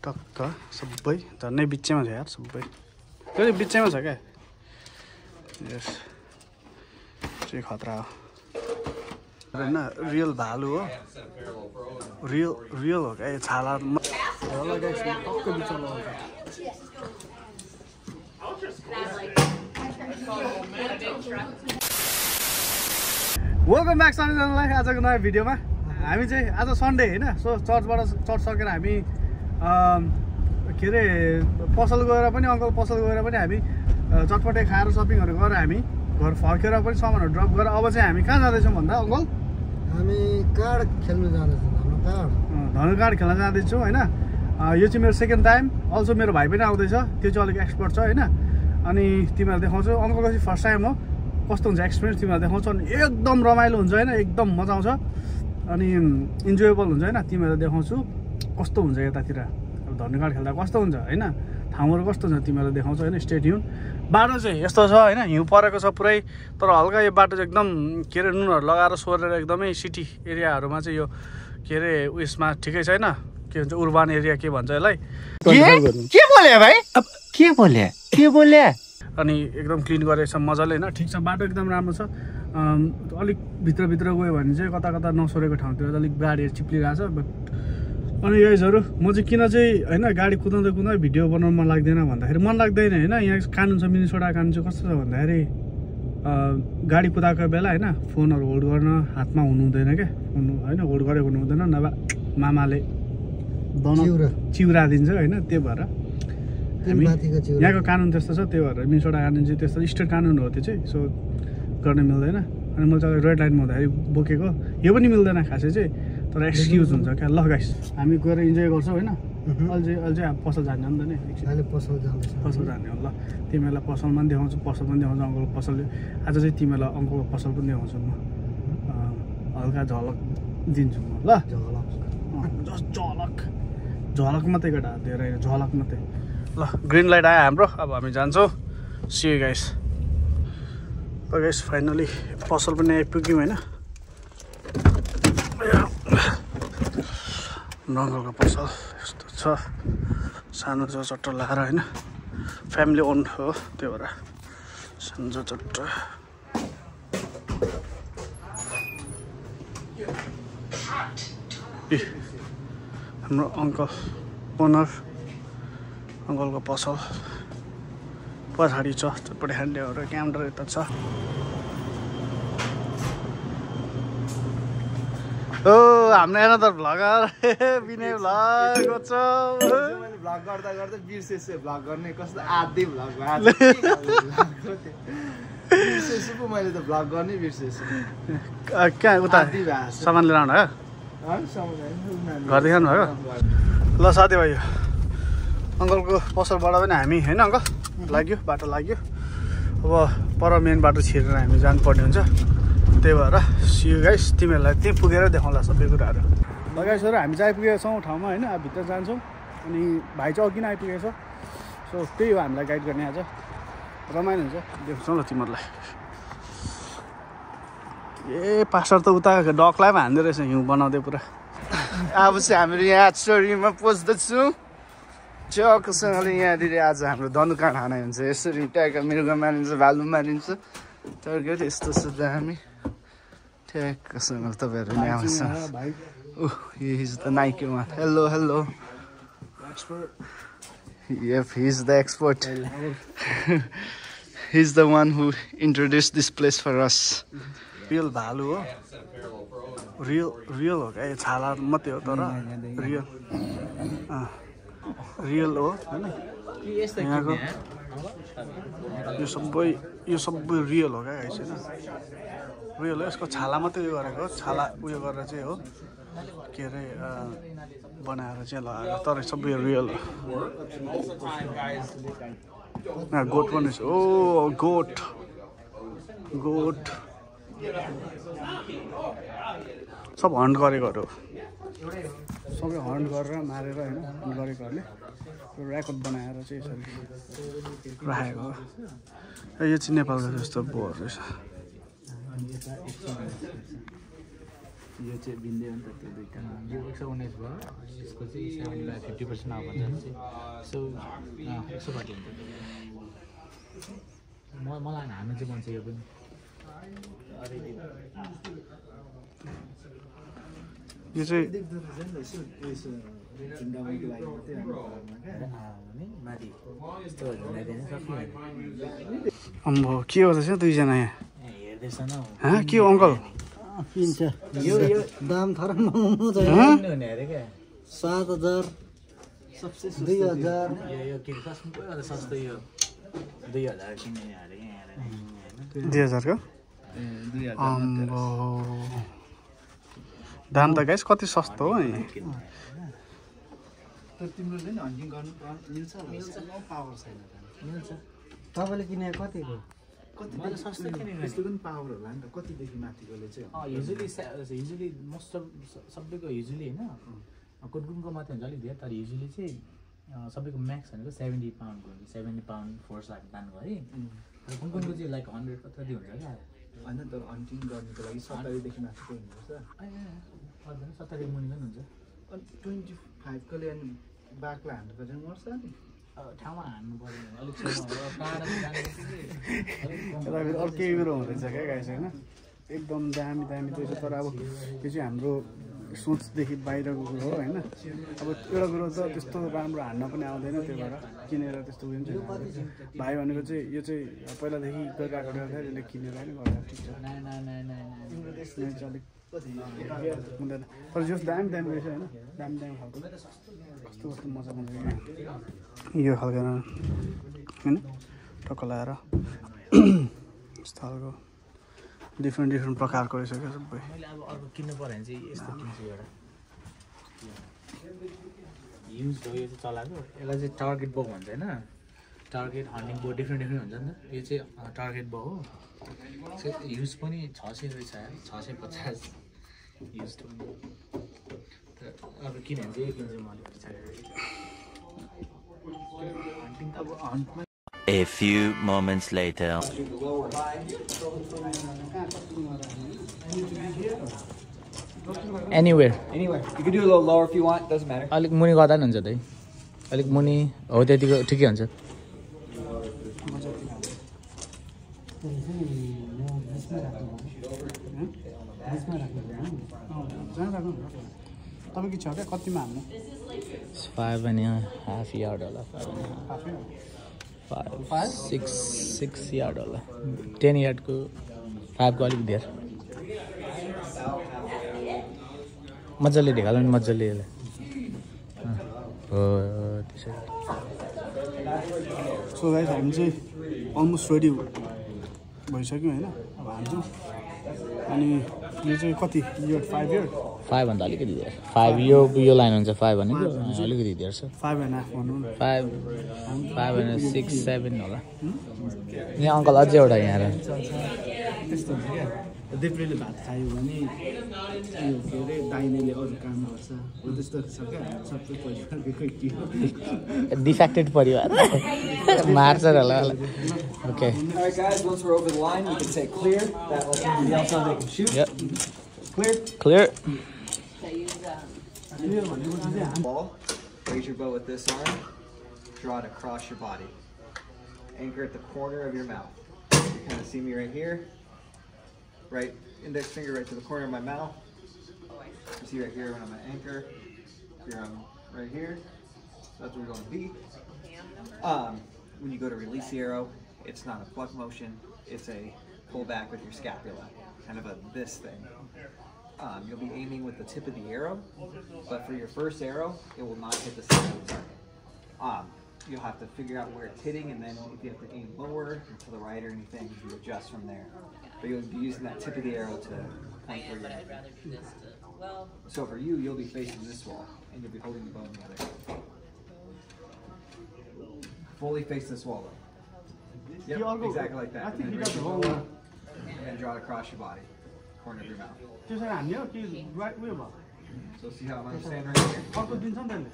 टक्क सबै झन्नै बिचैमा छ यार सबै त्यो बिचैमा छ क्या यस चाहिँ खतरा हो हैन रियल भालु हो रियल हो क्या यो छाला टक्क बिचमा आउँछ वेलकम ब्याक सबैजनालाई आजको नयाँ भिडियोमा हामी चाहिँ आज सन्डे हैन सो चर्च सकेर हामी के अरे पसल गएर पनि अङ्कल पसल गएर पनि हामी चटपटे खाएर सपिङहरू गरेर हामी घर फर्केर पनि सामानहरू ड्रप गरेर अब चाहिँ हामी कहाँ जाँदैछौँ भन्दा अङ्कल हामी कार्ड खेल्नु जाँदैछौँ धनु कार्ड खेल्न जाँदैछौँ होइन यो चाहिँ मेरो सेकेन्ड टाइम अल्सो मेरो भाइ पनि आउँदैछ त्यो चाहिँ अलिक एक्सपर्ट छ होइन अनि तिमीहरूलाई देखाउँछु अङ्कलको चाहिँ फर्स्ट टाइम हो कस्तो हुन्छ एक्सपिरियन्स तिमीहरूलाई देखाउँछु अनि एकदम रमाइलो हुन्छ होइन एकदम मजा आउँछ अनि इन्जोयबल हुन्छ होइन तिमीहरूलाई देखाउँछु कस्तो हुन्छ यतातिर अब धनु कार्ड खेल्दा कस्तो हुन्छ होइन ठाउँहरू कस्तो हुन्छ तिमीहरूलाई देखाउँछु होइन स्टे ट्युन बाटो चाहिँ यस्तो छ होइन हिउँ परेको छ पुरै तर हल्का यो बाटो चाहिँ एकदम के अरे नुनहरू लगाएर सोरेर एकदमै सिटी एरियाहरूमा चाहिँ यो के अरे उयसमा ठिकै छैन के भन्छ उर्बान एरिया के भन्छ यसलाई के बोले भाइ के बोले अनि एकदम क्लिन गरेको छ मजाले होइन ठिक छ बाटो एकदम राम्रो छ अलिक भित्र गयो भने चाहिँ कता कता नसोरेको ठाउँतिर अलिक गाडीहरू चिप्लिरहेको छ बट अनि गाइजहरू म चाहिँ किन चाहिँ होइन गाडी कुदाउँदै भिडियो बनाउनु मन लाग्दैन भन्दाखेरि मन लाग्दैन होइन यहाँ कानुन छ मिनिसोडा कानुन चाहिँ कस्तो छ भन्दाखेरि गाडी कुदाएको बेला होइन फोनहरू होल्ड गर्न हातमा हुनु हुँदैन क्या फोन होइन होल्ड गरेको हुनु हुँदैन नभए मामाले चिउरा दिन्छ होइन त्यो भएर यहाँको कानुन त्यस्तो छ त्यो भएर मिनिसोडा कानुन चाहिँ त्यस्तो स्टेट कानुन हो त्यो चाहिँ सो गर्न मिल्दैन अनि मैले चाहिँ रेड लाइनमा हुँदाखेरि बोकेको यो पनि मिल्दैन खासै चाहिँ तर एक्सक्युज हुन्छ क्या ल गाइस हामी गएर इन्जोय गर्छौँ होइन अहिले चाहिँ पसल जाने हो नि त नि पसल जाने हो ल तिमीहरूलाई पसलमा पनि देखाउँछु अङ्कलको पसल आज चाहिँ तिमीहरूलाई अङ्कलको पसल पनि देखाउँछु म हल्का झलक दिन्छु म ल झलक मात्रै केटा धेरै झलक मात्रै ल ग्रिन लाइट आयो हाम्रो अब हामी जान्छौँ see you guys guys finally पसल पनि आइपुग्यौँ होइन अङ्कलको पसल यस्तो छ सानो छ चट्ट लगाएर होइन फ्यामिली ओन्ड हो त्यो भएर सानो छ चट्ट हाम्रो अङ्कल ओनर अङ्कलको पसल पछाडि छ चटपटे खानेहरू क्यामेरा यता छ ओ हाम्रो हेर त भ्लगर विनय भ्लग गर्छ मैले भ्लग गर्दा बिर्सेछु भ्लग गर्ने कस्तो आधी भ्लग बिर्सेछु पो मैले त भ्लग गर्ने बिर्सेछु कहाँ उता सामान लिएर आउनु भयो घर देखाउनु भयो ल साथीभाइ अङ्कलको पसलबाट पनि हामी होइन अङ्कल लाग्यो बाटो लाग्यो अब पर मेन बाटो छिरेर हामी जानुपर्ने हुन्छ त्यही भएर सियु गाइस तिमीहरूलाई त्यहीँ पुगेर देखाउँला सबै कुराहरू गाइसहरू हामी चाहिँ आइपुगेका छौँ ठाउँमा होइन अब भित्र जान्छौँ अनि भाइ चाहिँ अघि नै आइपुगेको छ सो त्यही हो हामीलाई गाइड गर्ने आज रमाइलो हुन्छ देख्छौँ ल तिमीहरूलाई ए पास्टर त उता डकलाई पनि हान्दो रहेछ हिउँ बनाउँदै पुरा अब चाहिँ हाम्रो यहाँ चोरीमा पस्दछौँ चकसँगले यहाँनिर आज हाम्रो धनुकाँड हाना हुन्छ यसरी ट्याक्क मृग मारिन्छ भालु मारिन्छ तर के यस्तो छ हामी ठ्याक्कसँग तपाईँहरू नि आउँछ oh his the Nike one hello Yep, he's the expert. He's the one who introduced this place for us. Real भालु हो रियल हो क्या यो छाला मात्रै हो तर रियल हो होइन यहाँको यो सबै रियल हो क्या गाइस होइन रियल हो यसको छाला मात्रै उयो गरेको छाला उयो गरेर चाहिँ हो के अरे बनाएर चाहिँ लगाएको तर सबै रियल हो गोट पनि छ ओ गोट सब हन्ट गरेकोहरू सबै हन्ट गरेर मारेर होइन हन्ट गरेकोहरूले ऱ्याकेट बनाएर चाहिँ यसरी राखेको हो यो चाहिँ नेपालको जस्तो बोहरू रहेछ यो चाहिँ भिन्दै हो नि त त्यो दुईटा यो 119 भयो यसको चाहिँ 75-50% आफ भन्छ चाहिँ सो 130 हुन्छ मलाई हान्नु चाहिँ मन छ यो पनि यो चाहिँ अम्बो के गर्दैछ दुईजना यहाँ के हो अङ्कल किन्छ यो दाम थर महँगो छ 7,000 2,000 सस्तो यो 2,000 किन्ने 2,000 को अम्बो दाम त गाइस कति सस्तो हो है तिम्रो चाहिँ हन्टिङ गर्नु मिल्छ पावर छैन मिल्छ तपाईँले किनेको कतिको मैले सस्तो किनेको त्यस्तो पनि पावर होला नि त कतिदेखि माथिकोले चाहिँ युजली मोस्ट अफ सबैको युजली होइन कुन मात्रै हुन्छ अलिक धेरै तर युजली चाहिँ सबैको म्याक्स भनेको 70 पाउन्डको हुन्छ 70 पाउन्ड फोर्स तान्नु है तर कुनको चाहिँ लाइक 100 कति हुन्छ क्या होइन तर हन्टिङ गर्नुको लागि 70 देखि माथिको हुनुपर्छ 70 मुनि पनि हुन्छ अनि 25 कोले अनि बाघलाई हान्नु पर्छ मर्छ नि ठाउँमा हान्नु पर्यो अलिक अर्कै कुरो हुँदैछ क्या गाइस होइन एकदम दामी दामी रहेछ तर अब यो चाहिँ हाम्रो सोचदेखि बाहिरको कुरो हो होइन अब एउटा कुरो त त्यस्तो राम्रो हान्न पनि आउँदैन त्यही भएर किनेर त्यस्तो उयो पनि छैन भाइ भनेको चाहिँ यो चाहिँ पहिलादेखि गएको त्यसले किनेर होइन गर्दा ठिक छ अलिक हुँदैन तर जस दामी दामी रहेछ होइन दामी दामी खालको कस्तो कस्तो मजा मजा यो खालको होइन टक्क लगाएर यस्तो खालको डिफ्रेन्ट प्रकारको रहेछ क्या सबै मैले अब अर्को किन्नु पर्यो भने चाहिँ यस्तो किन्छु एउटा युज हो यो चाहिँ चलाएको यसलाई चाहिँ टार्गेट बो भन्छ होइन टार्गेट हन्टिङ बो डिफ्रेन्ट हुन्छ नि त यो चाहिँ टार्गेट बो हो युज पनि 600 रहेछ 650 युज पनि तर अब किन्यो भने चाहिँ यो किन्छु म अलिकति हन्टिङ अब हन्टमा A few moments later. Anywhere. Anywhere. You can do a little lower if you want. Doesn't matter. अलिक मुनि गर्दा नि हुन्छ त्यही अलिक मुनि हो त्यतिको ठिकै हुन्छ तपाईँको छ क्या कतिमा हाल्नु 5.5 yard होला 6 yard होला 10 yard को 5 को अलिक धेरै मजाले ढेकाल्नु नि मजाले यसलाई हो त्यसै सो गाइस हामी चाहिँ अलमोस्ट रेडी भइसक्यो होइन अब हान्छौँ अनि यो चाहिँ कति यो 5 इयर 5 भन्दा अलिकति धेरै 5 यो लाइन हुन्छ 5 भनेको अलिकति धेरै छ 5.5 भनौँ न 5 भने 6 7 होला यहाँ अङ्कल अझै एउटा यहाँ त्यस्तो हुन्छ क्या देब्रेले भात खायो भने यो के अरे दाहिनेले अरू काम गर्छ हो त्यस्तो छ क्या सबै परिवारकै के हो डिफेक्टेड परिवार मार्छ होला okay Alright, guys. Once we're over the line, we can say clear. That lets everybody else know they can shoot. Yep. Clear. Clear. Ball. Raise your bow with this arm. Draw it across your body. Anchor at the corner of your mouth. You kind of see me right here. Right index finger right to the corner of my mouth. You see right here when I'm at anchor. Here I'm right here. That's where we're going to be. When you go to release the arrow, it's not a pluck motion. It's a pull back with your scapula, kind of a this thing. You'll be aiming with the tip of the arrow, but for your first arrow, it will not hit the center of the target. You'll have to figure out where it's hitting, and then if you have to aim lower or to the right or anything, you adjust from there. But you'll be using that tip of the arrow to point where you're aiming. So for you, you'll be facing this wall, and you'll be holding the bow in the other hand. Fully face this wall though. Yep, exactly like that. And then raise your bow up and draw it across your body, corner of your mouth. त्यसरी हान्ने हो कि right उयो भयो So see how I'm understanding right here? अर्को दिन्छ नि त्यसले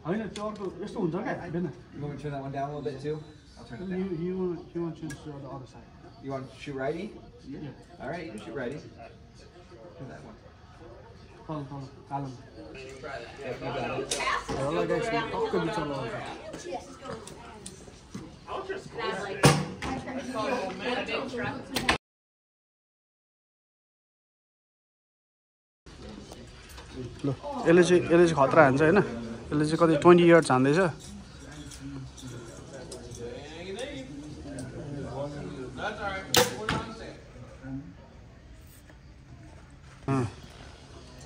होइन त्यो अर्को यस्तो हुन्छ क्या होइन You want me to turn that one down a little bit too? I'll turn it down. You want to choose the other side. You want to shoot righty? Yeah. All right, you can shoot righty. कालो होला guys टक्क बिचमा आउँछ ल यसले चाहिँ खतरा हान्छ हैन यसले चाहिँ कति 20 यार्ड्स हान्दैछ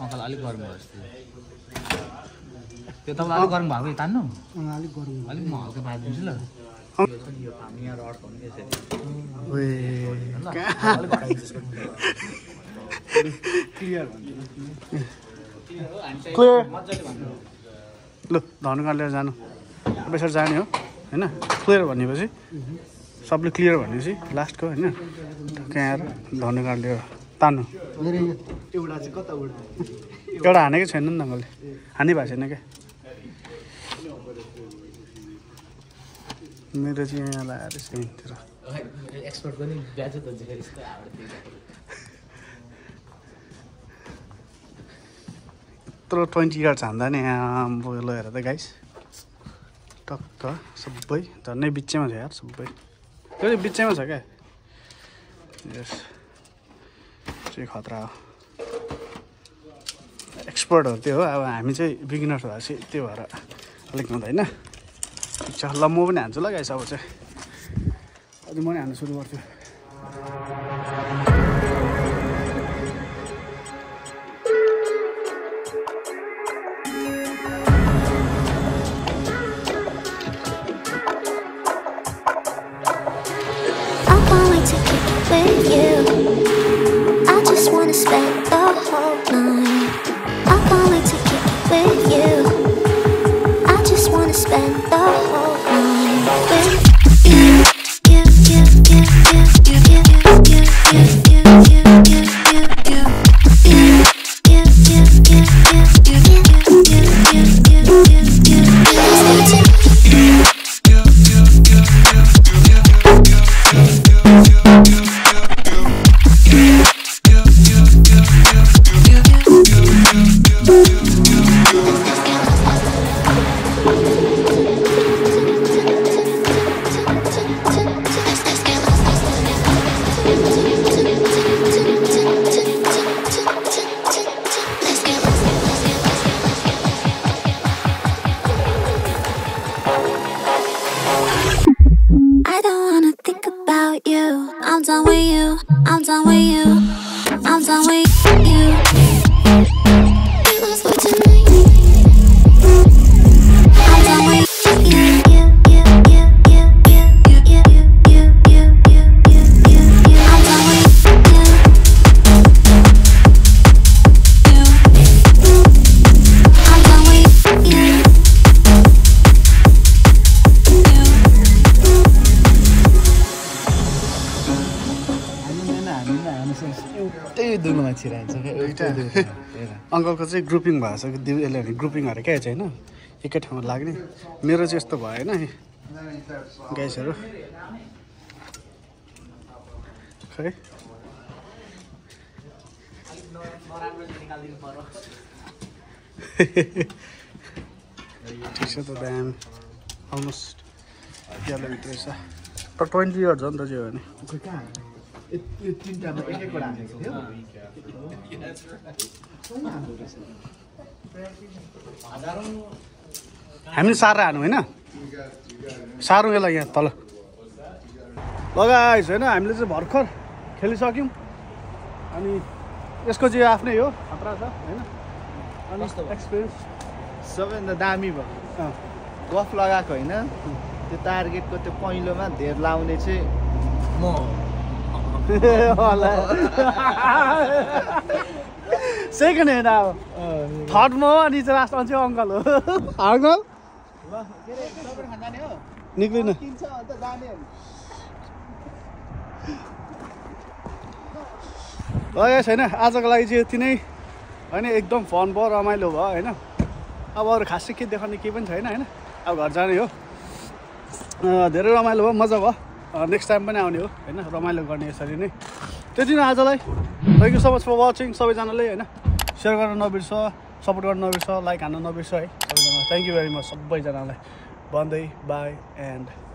अङ्कल अलिक गरम भयो जस्तो त्यो तपाईँ अलिक गरम भएको तान्नु अलिक गरौँ अलिक म हल्का पारिदिन्छु ल यो फार्मी यहाँ रड भन्ने क्लियर ल धनुकाँड लिएर जानु बेसर जाने हो हैन क्लियर भनेपछि सबले क्लियर भनेपछि लास्टको हैन त्यहाँ आएर धनुकाँड लिएर तान्नु एउटा चाहिँ कता उड्छ एउटा हानेकै छैन नि अङ्कलले हानि भएको छैन क्या मेरो चाहिँ यहाँ लाएर यहीँतिर एक्सपर्ट पनि ब्याज त फेरि यस्तो यत्रो 20 यार्ड्स हान्दा नि यहाँ बोलो हेर त गाइस टक्क सबै झन्नै बिचैमा छ यार सबै त्यो बिचैमा छ क्या यस चाहिँ खतरा हो एक्सपर्ट हो त्यो हो अब हामी चाहिँ बिगिनर्स भएर चाहिँ त्यो भएर अलिक हुँदैन ठिक छ ल म पनि हान्छु ल गाइस अब चाहिँ अझ म नि हान्नु सुरु गर्छु अङ्कलको चाहिँ ग्रुपिङ भएको छ यसले ग्रुपिङहरू क्या चाहिँ होइन एकै ठाउँमा लाग्ने मेरो चाहिँ यस्तो भएन गाइसहरू खै ठिक छ त दाम अलमोस्ट यल्लो भित्र छ तर 20 यार्ड्स हो नि त जे हो भने यो तिनटामा एक एकवटा हानेको थियो हामी सारा हानु होइन साह्रो यसलाई यहाँ तल लगाइस होइन हामीले चाहिँ भर्खर खेलिसक्यौँ अनि यसको चाहिँ आफ्नै हो खतरा छ होइन अनि एक्सपिरियन्स सबैभन्दा दामी भयो गफ लगाएको होइन त्यो टार्गेटको त्यो पहिलोमा धेर लाउने चाहिँ म सेकेन्ड होइन अब थर्डमा हो अनि चाहिँ लास्ट चाहिँ अङ्कल हो अङ्कल निक्लिन लगाएछ होइन आजको लागि चाहिँ यति नै होइन एकदम फन भयो रमाइलो भयो होइन अब अरू खासै के देखाउने केही पनि छैन होइन अब घर जाने हो धेरै रमाइलो भयो मजा भयो नेक्स्ट टाइम पनि आउने हो होइन रमाइलो गर्ने यसरी नै त्यति नै आजलाई thank you so much for watching सबैजनाले होइन सेयर गर्न नबिर्स सपोर्ट गर्न नबिर्स लाइक हान्न नबिर्स है सबैजना थ्याङ्क यू भेरी मच सबैजनालाई भन्दै बाई एन्ड